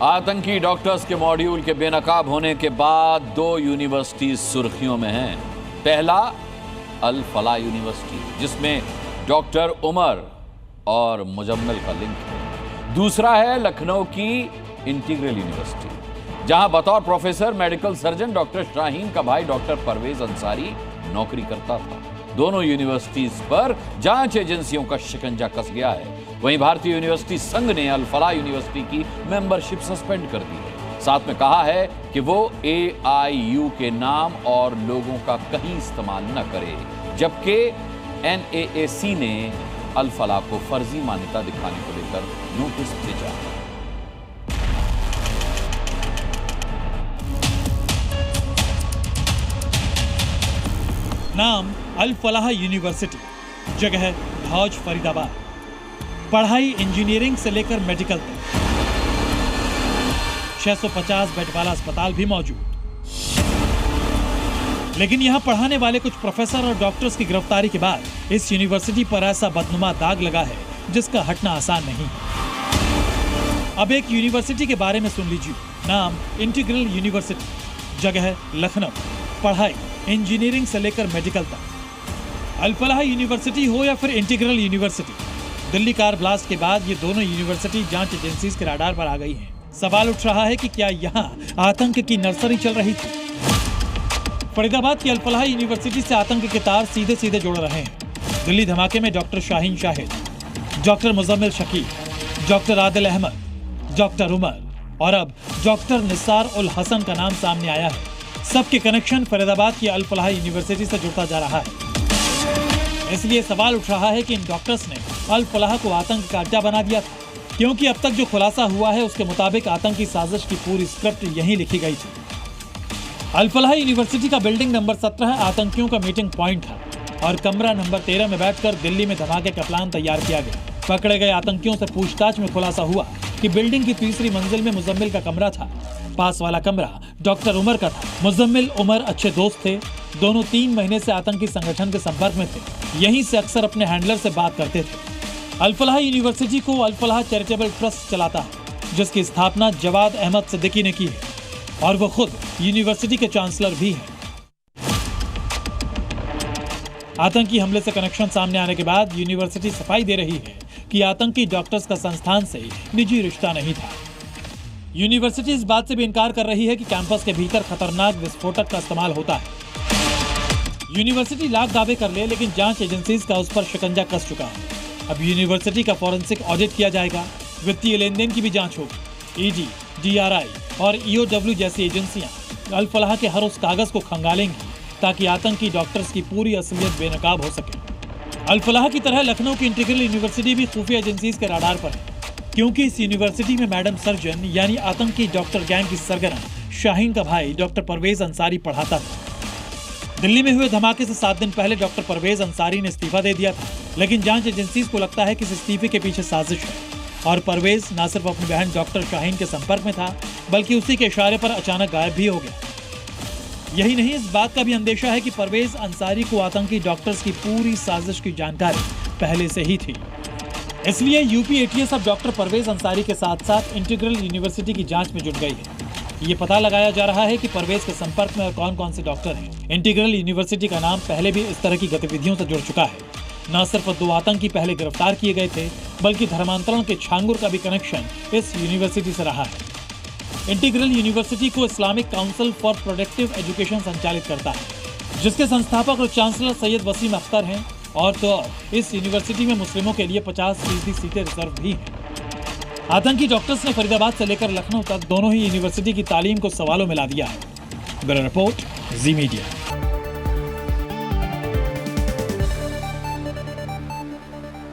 आतंकी डॉक्टर्स के मॉड्यूल के बेनकाब होने के बाद दो यूनिवर्सिटीज सुर्खियों में हैं। पहला अल फलाह यूनिवर्सिटी, जिसमें डॉक्टर उमर और मुजम्मिल का लिंक है। दूसरा है लखनऊ की इंटीग्रल यूनिवर्सिटी, जहां बतौर professor medical surgeon doctor Shaheen का भाई डॉक्टर परवेज अंसारी नौकरी करता था। दोनों यूनिवर्सिटीज पर जांच एजेंसियों का शिकंजा कस गया है। वहीं भारतीय यूनिवर्सिटी संघ ने अल फलाह यूनिवर्सिटी की मेंबरशिप सस्पेंड कर दी है। साथ में कहा है कि वो AIU के नाम और लोगों का कहीं इस्तेमाल न करे, जबकि NAAC ने अल फलाह को फर्जी मान्यता दिखाने को लेकर नोटिस भेजा है। नाम अल फलाह यूनिवर्सिटी, जगह हौज फरीदाबाद, पढ़ाई इंजीनियरिंग से लेकर मेडिकल तक, 650 बेड वाला अस्पताल भी मौजूद। लेकिन यहां पढ़ाने वाले कुछ प्रोफेसर और डॉक्टर्स की गिरफ्तारी के बाद इस यूनिवर्सिटी पर ऐसा बदनुमा दाग लगा है जिसका हटना आसान नहीं। अब एक यूनिवर्सिटी के बारे में सुन लीजिए। नाम इंटीग्रल यूनिवर्सिटी, जगह लखनऊ, पढ़ाई इंजीनियरिंग से लेकर मेडिकल तक। अल फलाह यूनिवर्सिटी हो या फिर integral university, Delhi car blast के बाद ये दोनों यूनिवर्सिटी जांच एजेंसीज के रडार पर आ गई हैं। सवाल उठ रहा है कि क्या यहाँ आतंक की नर्सरी चल रही थी? फरीदाबाद की अल फलाह यूनिवर्सिटी से आतंक के तार सीधे सीधे जुड़ रहे हैं। दिल्ली धमाके में doctor Shaheen Shahid, doctor Muzammil Shakeel, doctor Adil Ahmad, doctor Umar और अब डॉक्टर निसार उल हसन का नाम सामने आया है। सबके कनेक्शन फरीदाबाद की अल फलाह यूनिवर्सिटी से जुड़ता जा रहा है। इसलिए सवाल उठ रहा है कि इन डॉक्टर्स ने अल फलाह को आतंक का अड्डा बना दिया था, क्योंकि अब तक जो खुलासा हुआ है उसके मुताबिक आतंकी साजिश की पूरी स्क्रिप्ट यहीं लिखी गई थी। अल फलाह यूनिवर्सिटी का बिल्डिंग नंबर 17 आतंकियों का मीटिंग पॉइंट था और कमरा नंबर 13 में बैठकर दिल्ली में धमाके का प्लान तैयार किया गया। पकड़े गए आतंकियों से पूछताछ में खुलासा हुआ कि बिल्डिंग की तीसरी मंजिल में मुजम्मिल का कमरा था। पास वाला कमरा डॉक्टर उमर का था। मुजम्मिल उमर अच्छे दोस्त थे। दोनों 3 महीने से आतंकी संगठन के संपर्क में थे। यहीं से अक्सर अपने हैंडलर से बात करते थे। अल फलाह यूनिवर्सिटी को अल फलाह चैरिटेबल ट्रस्ट चलाता है, जिसकी स्थापना जवाद अहमद सिद्दीकी ने की है और वो खुद यूनिवर्सिटी के चांसलर भी हैं। आतंकी हमले से कनेक्शन सामने आने के बाद यूनिवर्सिटी सफाई दे रही है कि आतंकी डॉक्टर्स का संस्थान से निजी रिश्ता नहीं था। यूनिवर्सिटी इस बात से भी इनकार कर रही है कि कैंपस के भीतर खतरनाक विस्फोटक का इस्तेमाल होता है। यूनिवर्सिटी लाख दावे कर ले, लेकिन जांच एजेंसीज का उस पर शिकंजा कस चुका है। अब यूनिवर्सिटी का फॉरेंसिक ऑडिट किया जाएगा, वित्तीय लेन देन की भी जांच होगी। ED, DRI और EOW जैसी एजेंसियां अल फलाह के हर उस कागज को खंगालेंगी ताकि आतंकी डॉक्टर्स की पूरी असलियत बेनकाब हो सके। अल फलाह की तरह लखनऊ की इंटीग्रल यूनिवर्सिटी भी खुफिया एजेंसीज के रडार पर है, क्योंकि इस यूनिवर्सिटी में मैडम सर्जन यानी आतंकी डॉक्टर गैंग की सरगना शाहीन का भाई डॉक्टर परवेज अंसारी पढ़ाता था। दिल्ली में हुए धमाके से 7 दिन पहले डॉक्टर परवेज अंसारी ने इस्तीफा दे दिया था, लेकिन जांच एजेंसीज को लगता है कि इस इस्तीफे के पीछे साजिश है और परवेज न सिर्फ अपनी बहन डॉक्टर शाहीन के संपर्क में था, बल्कि उसी के इशारे पर अचानक गायब भी हो गया। यही नहीं, इस बात का भी अंदेशा है कि परवेज अंसारी को आतंकी डॉक्टर्स की पूरी साजिश की जानकारी पहले से ही थी। इसलिए UP ATS अब डॉक्टर परवेज अंसारी के साथ साथ इंटीग्रल यूनिवर्सिटी की जांच में जुट गई है। ये पता लगाया जा रहा है कि परवेज के संपर्क में और कौन कौन से डॉक्टर हैं। इंटीग्रल यूनिवर्सिटी का नाम पहले भी इस तरह की गतिविधियों से जुड़ चुका है। न सिर्फ 2 आतंकी पहले गिरफ्तार किए गए थे, बल्कि धर्मांतरण के छांगुर का भी कनेक्शन इस यूनिवर्सिटी से रहा है। इंटीग्रल यूनिवर्सिटी को Islamic council for productive education संचालित करता है, जिसके संस्थापक और चांसलर सैयद वसीम अख्तर हैं। और तो और इस यूनिवर्सिटी में मुस्लिमों के लिए 50% सीटें रिजर्व भी हैं। आतंकी डॉक्टर्स ने फरीदाबाद से लेकर लखनऊ तक दोनों ही यूनिवर्सिटी की तालीम को सवालों में ला दिया है। ब्यूरो रिपोर्ट, जी मीडिया।